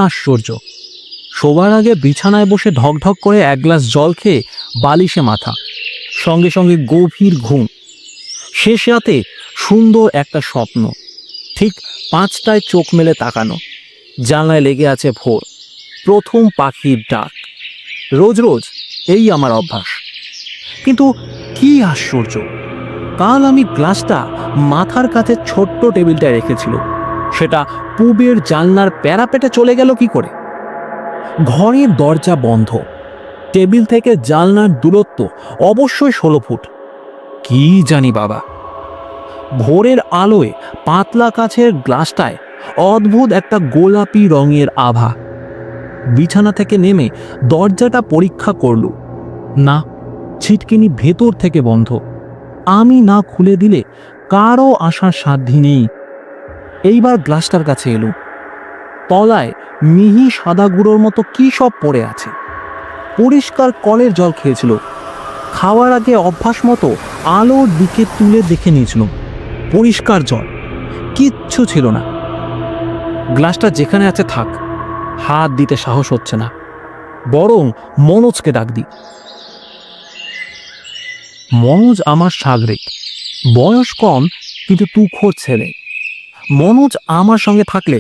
আশ্চর্য! শোবার আগে বিছানায় বসে ঢকঢক করে এক গ্লাস জল খেয়ে বালিশে মাথা, সঙ্গে সঙ্গে গভীর ঘুম। শেষ রাতে সুন্দর একটা স্বপ্ন। ঠিক 5টায় চোখ মেলে তাকানো, জানলায় লেগে আছে ভোর, প্রথম পাখির ডাক। রোজ রোজ এই আমার অভ্যাস। কিন্তু কি আশ্চর্য, কাল আমি গ্লাসটা মাথার কাছে ছোট্ট টেবিলটায় রেখেছিল, সেটা পূবের জানলার প্যারাপেটে চলে গেল কি করে? ঘরের দরজা বন্ধ, টেবিল থেকে জানলার দূরত্ব অবশ্যই 16 ফুট। কি জানি বাবা। ভোরের আলোয় পাতলা কাচের গ্লাসটায় অদ্ভুত একটা গোলাপি রঙের আভা। বিছানা থেকে নেমে দরজাটা পরীক্ষা করল, না, ছিটকিনি ভেতর থেকে বন্ধ। আমি না খুলে দিলে কারও আসার সাধ্যি নেই। এইবার গ্লাসটার কাছে এলো, তলায় মিহি সাদা গুঁড়োর মতো কি সব পড়ে আছে। পরিষ্কার কলের জল খেয়েছিল, খাওয়ার আগে অভ্যাস মতো আলোর দিকে তুলে দেখে নিয়েছিল। পরিষ্কার জল, কিচ্ছু ছিল না। গ্লাসটা যেখানে আছে থাক, হাত দিতে সাহস হচ্ছে না, বরং মনোজকে ডাক দিই। মনোজ আমার সাগরিক, বয়স কম কিন্তু তুখোর ছেলে। মনোজ আমার সঙ্গে থাকলে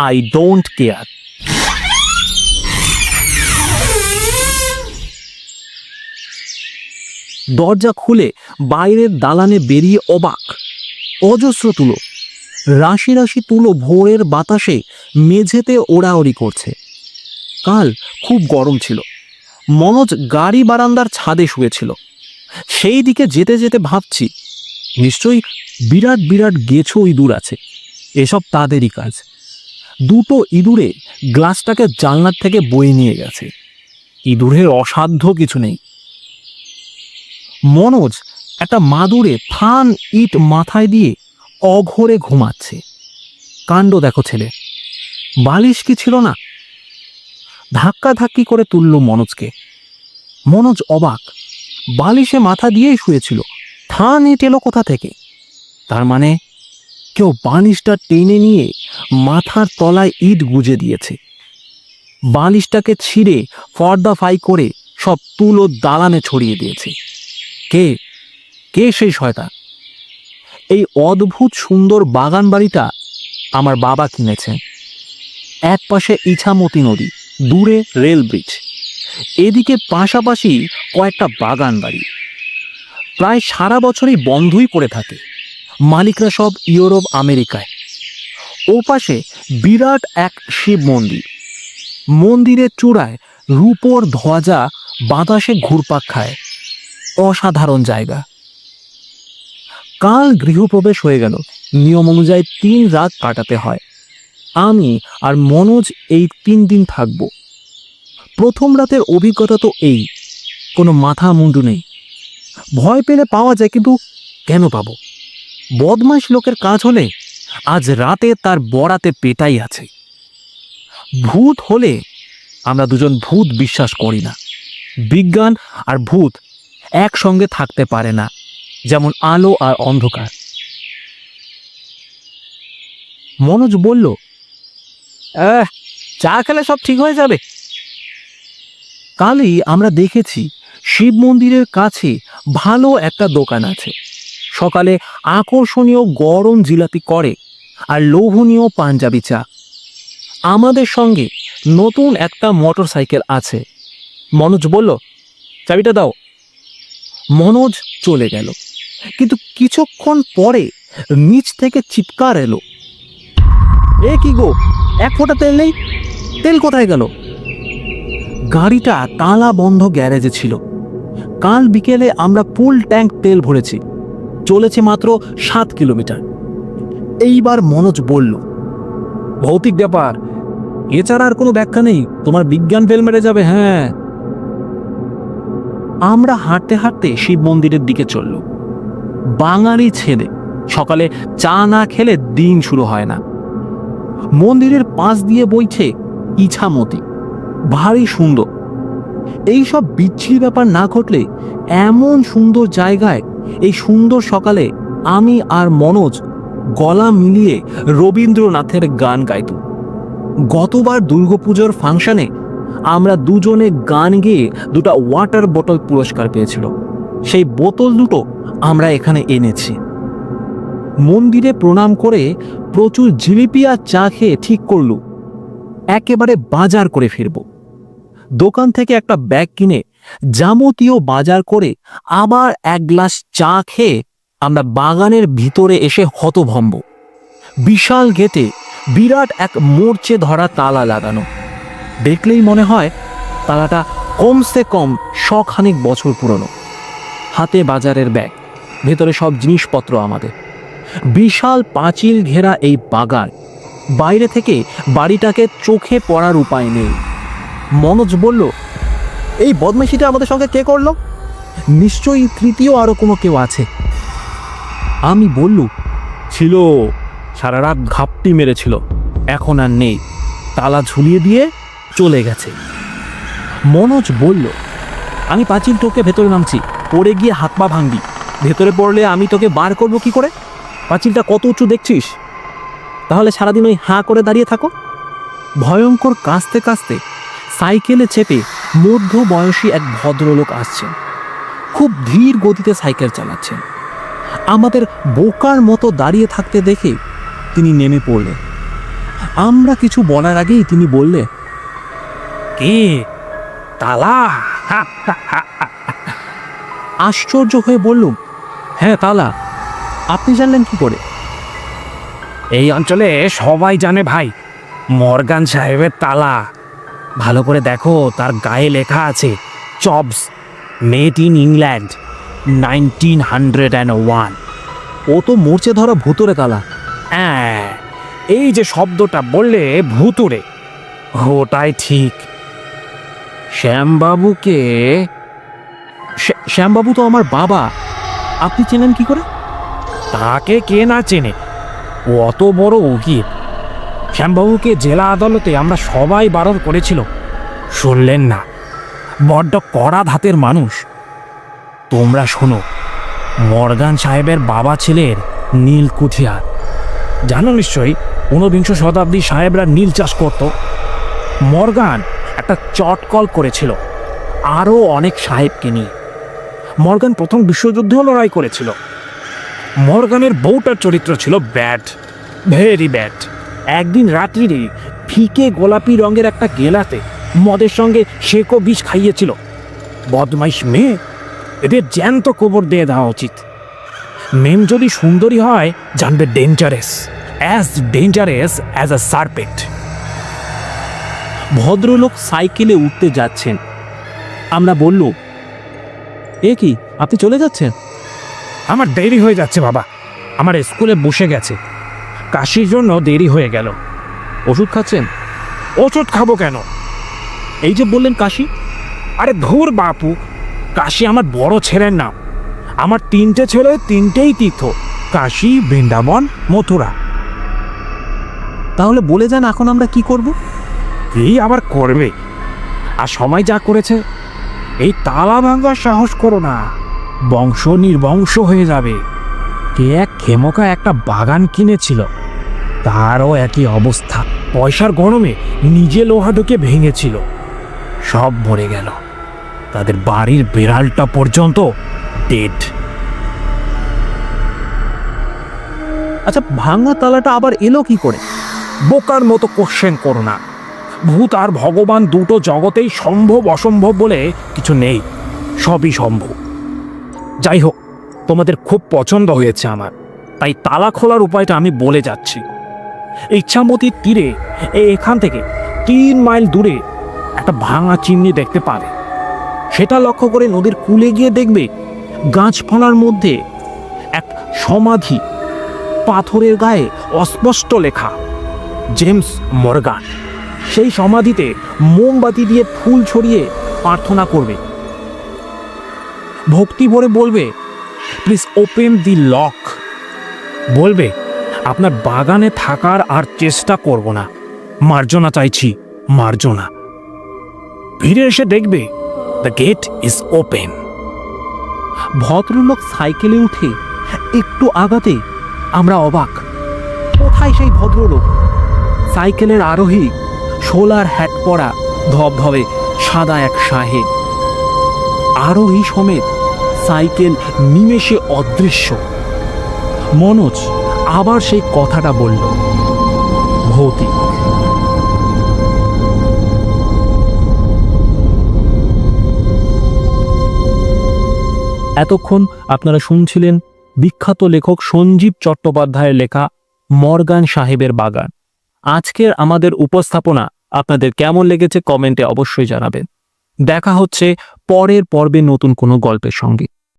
আই ডোন্ট কেয়ার। দরজা খুলে বাইরের দালানে বেরিয়ে অবাক, অজস্র তুলো, রাশি রাশি তুলো ভোরের বাতাসে মেঝেতে ওড়াওড়ি করছে। কাল খুব গরম ছিল। মনোজ গাড়ি বারান্দার ছাদে শুয়েছিল। সেই দিকে যেতে যেতে ভাবছি, নিশ্চয়ই বিরাট বিরাট গেছো ইঁদুর আছে, এসব তাদেরই কাজ। দুটো ইঁদুরে গ্লাসটাকে জানলার থেকে বয়ে নিয়ে গেছে। ইঁদুরের অসাধ্য কিছু নেই। মনোজ একটা মাদুরে থান ইট মাথায় দিয়ে অঘরে ঘুমাচ্ছে। কাণ্ড দেখো ছেলে, বালিশ কি ছিল না? ধাক্কা ধাক্কি করে তুলল মনোজকে। মনোজ অবাক, বালিশে মাথা দিয়েই শুয়েছিল, থান ইট এলো কোথা থেকে? তার মানে কেউ বালিশটা টেনে নিয়ে মাথার তলায় ইট গুজে দিয়েছে। বালিশটাকে ছিঁড়ে ফর্দা ফাই করে সব তুলো দালানে ছড়িয়ে দিয়েছে। কে কে সেই শয়তান? এই অদ্ভুত সুন্দর বাগান বাড়িটা আমার বাবা কিনেছেন। এক পাশে ইছামতি নদী, দূরে রেল ব্রিজ, এদিকে পাশাপাশি কয়েকটা বাগান বাড়ি। প্রায় সারা বছরই বন্ধই পড়ে থাকে, মালিকরা সব ইউরোপ আমেরিকায়। ও পাশে বিরাট এক শিব মন্দির, মন্দিরের চূড়ায় রূপোর ধ্বজা বাতাসে ঘুরপাক খায়। অসাধারণ জায়গা। কাল গৃহপ্রবেশ হয়ে গেল। নিয়ম অনুযায়ী 3 রাত কাটাতে হয়। আমি আর মনোজ এই 3 দিন থাকব। প্রথম রাতের অভিজ্ঞতা তো এই, কোনো মাথা মুন্ডু নেই। ভয় পেলে পাওয়া যায়, কিন্তু কেন পাবো? বদমাইশ লোকের কাজ হলে আজ রাতে তার বরাতে পেটাই আছে। ভূত হলে আমরা দুজন ভূত বিশ্বাস করি না। বিজ্ঞান আর ভূত একসঙ্গে থাকতে পারে না, যেমন আলো আর অন্ধকার। মনোজ বলল, চা খেলে সব ঠিক হয়ে যাবে। কালই আমরা দেখেছি শিব মন্দিরের কাছে ভালো একটা দোকান আছে। সকালে আকর্ষণীয় গরম জিলাপি করে আর লোভনীয় পাঞ্জাবি চা। আমাদের সঙ্গে নতুন একটা মোটরসাইকেল আছে। মনোজ বলল, চাবিটা দাও। মনোজ চলে গেল, কিন্তু কিছুক্ষণ পরে নিচ থেকে চিৎকার এলো, এ কি গো, 1 ফোঁটা তেল নেই? তেল কোথায় গেল? গাড়িটা তালা বন্ধ গ্যারেজে ছিল। কাল বিকেলে আমরা ফুল ট্যাঙ্ক তেল ভরেছি, চলেছে মাত্র 7 কিলোমিটার। এইবার মনোজ বলল, ভৌতিক ব্যাপার, এছাড়া আর কোনো ব্যাখ্যা নেই, তোমার বিজ্ঞান ফেল মেরে যাবে। হ্যাঁ। আমরা হাঁটতে হাঁটতে শিব মন্দিরের দিকে চলল। বাঙালি ছেলে, সকালে চা না খেলে দিন শুরু হয় না। মন্দিরের পাশ দিয়ে বইছে ইছামতি, ভারী সুন্দর। এইসব বিচ্ছিরি ব্যাপার না ঘটলে এমন সুন্দর জায়গায় এই সুন্দর সকালে আমি আর মনোজ গলা মিলিয়ে রবীন্দ্রনাথের গান গাইত। গতবার দুর্গাপুজোর ফাংশনে আমরা দুজনে গান গেয়ে 2টা ওয়াটার বোতল পুরস্কার পেয়েছিল। সেই বোতল দুটো আমরা এখানে এনেছি। মন্দিরে প্রণাম করে প্রচুর জিলিপি আর চা খেয়ে ঠিক করলু একেবারে বাজার করে ফিরব। দোকান থেকে একটা ব্যাগ কিনে যাবতীয় বাজার করে আবার 1 গ্লাস চা খেয়ে আমরা বাগানের ভিতরে এসে হতভম্ব। বিশাল গেটে বিরাট এক মোর্চে ধরা তালা লাগানো। দেখলেই মনে হয় তালাটা কমসে কম 100 বছর পুরনো। হাতে বাজারের ব্যাগ, ভেতরে সব জিনিসপত্র আমাদের। বিশাল পাঁচিল ঘেরা এই বাগান, বাইরে থেকে বাড়িটাকে চোখে পড়ার উপায় নেই। মনোজ বলল, এই বদমাইশিটা আমাদের সঙ্গে কে করলো? নিশ্চয়ই তৃতীয় আরো কোনো কেউ আছে। আমি বলল, ছিল, সারা রাত ঘাপটি মেরেছিল, এখন আর নেই, তালা ঝুলিয়ে দিয়ে চলে গেছে। মনোজ বলল, আমি পাঁচিল টোকে ভেতরে নামছি, পড়ে গিয়ে হাত পা ভাঙবি। ভেতরে পড়লে আমি তোকে বার করবো কি করে? পাঁচিলটা কত উঁচু দেখছিস? তাহলে সারাদিন ওই হাঁ করে দাঁড়িয়ে থাকো। ভয়ঙ্কর কাঁচতে কাঁচতে সাইকেলে চেপে মধ্যবয়সী এক ভদ্রলোক আসছেন। খুব ধীর গতিতে সাইকেল চালাচ্ছেন। আমাদের বোকার মতো দাঁড়িয়ে থাকতে দেখে তিনি নেমে পড়লেন। আমরা কিছু বলার আগেই তিনি বললে, কে? তালা? আশ্চর্য হয়ে বললুম, হ্যাঁ তালা। আপনি জানলেন কি করে? এই অঞ্চলে সবাই জানে ভাই, মর্গান সাহেবের তালা। ভালো করে দেখো, তার গায়ে লেখা আছে চবস, মেড ইন ইংল্যান্ড 1901। ও তো মোর্চে ধরা ভুতুরে তালা। হ্যাঁ, এই যে শব্দটা বললে ভুতুরে, ওটাই ঠিক। শ্যামবাবুকে শ্যামবাবু তো আমার বাবা, আপনি চেনেন কি করে? তাকে কে না চেনে, ও অত বড় উকিল। শ্যামবাবুকে জেলা আদালতে আমরা সবাই বারণ করেছিল, শুনলেন না। বড্ড কড়া ধাতের মানুষ। তোমরা শোনো, মর্গান সাহেবের বাবা ছিলেন নীল কুঠিয়ার। জানো নিশ্চয়ই, 19 শতাব্দী সাহেবরা নীল চাষ করত। মর্গান একটা চটকল করেছিল আরও অনেক সাহেবকে নিয়ে। মর্গান প্রথম বিশ্বযুদ্ধেও লড়াই করেছিল। মর্গানের বউটার চরিত্র ছিল ব্যাড, ভেরি ব্যাড। একদিন রাত্রিরে ফিকে গোলাপি রঙের একটা গেলাতে মদের সঙ্গে শেকো বিষ খাইয়েছিল। বদমাইশ মেয়ে, এদের জ্যান্ত কবর দিয়ে দেওয়া উচিত। মেম যদি সুন্দরী হয়, জানবে ডেঞ্জারাস অ্যাজ আ সার্পেন্ট। ভদ্রলোক সাইকেলে উঠতে যাচ্ছেন। আমরা বলল, এ কি, আপনি চলে যাচ্ছেন? আমার দেরি হয়ে যাচ্ছে বাবা, আমার স্কুলে বসে গেছে। কাশির জন্য দেরি হয়ে গেল। ওষুধ খাচ্ছেন? ওষুধ খাবো কেন? এই যে বললেন কাশি। আরে ধুর বাপু, কাশি আমার বড় ছেলের নাম। আমার 3টে ছেলে, 3টেই তীর্থ, কাশী, বৃন্দাবন, মথুরা। তাহলে বলে যান, এখন আমরা কি করব? এই আবার করবে, আর সময় যা করেছে। এই তালা ভাঙার সাহস করো না, বংশ নির্বংশ হয়ে যাবে। কে এক খেমকা একটা বাগান কিনেছিল, তারও একই অবস্থা। পয়সার গরমে নিজে লোহা ঢুকে ভেঙেছিল, সব মরে গেল। তাদের বাড়ির বেড়ালটা পর্যন্ত ডেড। আচ্ছা, ভাঙা তালাটা আবার এলো কি করে? বোকার মতো কোশ্চেন করো না। ভূত আর ভগবান দুটো জগতেই সম্ভব অসম্ভব বলে কিছু নেই, সবই সম্ভব। যাই হোক, তোমাদের খুব পছন্দ হয়েছে আমার, তাই তালা খোলার উপায়টা আমি বলে যাচ্ছি। ইচ্ছামতির তীরে এখান থেকে 3 মাইল দূরে একটা ভাঙা চিমনি দেখতে পাবে। সেটা লক্ষ্য করে নদীর কূলে গিয়ে দেখবে গাছপালার মধ্যে এক সমাধি, পাথরের গায়ে অস্পষ্ট লেখা জেমস মর্গান। সেই সমাধিতে মোমবাতি দিয়ে ফুল ছড়িয়ে প্রার্থনা করবে, ভক্তি ভরে বলবে, প্লিজ ওপেন দি লক। বলবে, আপনার বাগানে থাকার আর চেষ্টা করব না, মার্জনা চাইছি, মার্জনা। ফিরে এসে দেখবে দ্য গেট ইজ ওপেন। ভদ্রলোক সাইকেলে উঠে একটু আগাতে আমরা অবাক। কোথায় সেই ভদ্রলোক? সাইকেলের আরোহী সোলার হ্যাট পরা ধবধবে সাদা এক সাহেব, আরোহী সমেত সাইকেল নিমেষে অদৃশ্য। মনোজ আবার সেই কথাটা বলল, ভৌতিক। এতক্ষণ আপনারা শুনছিলেন বিখ্যাত লেখক সঞ্জীব চট্টোপাধ্যায়ের লেখা মর্গান সাহেবের বাগান। আজকের আমাদের উপস্থাপনা আপনাদের কেমন লেগেছে কমেন্টে অবশ্যই জানাবেন। দেখা হচ্ছে পরের পর্বে নতুন কোনো গল্পের সঙ্গে।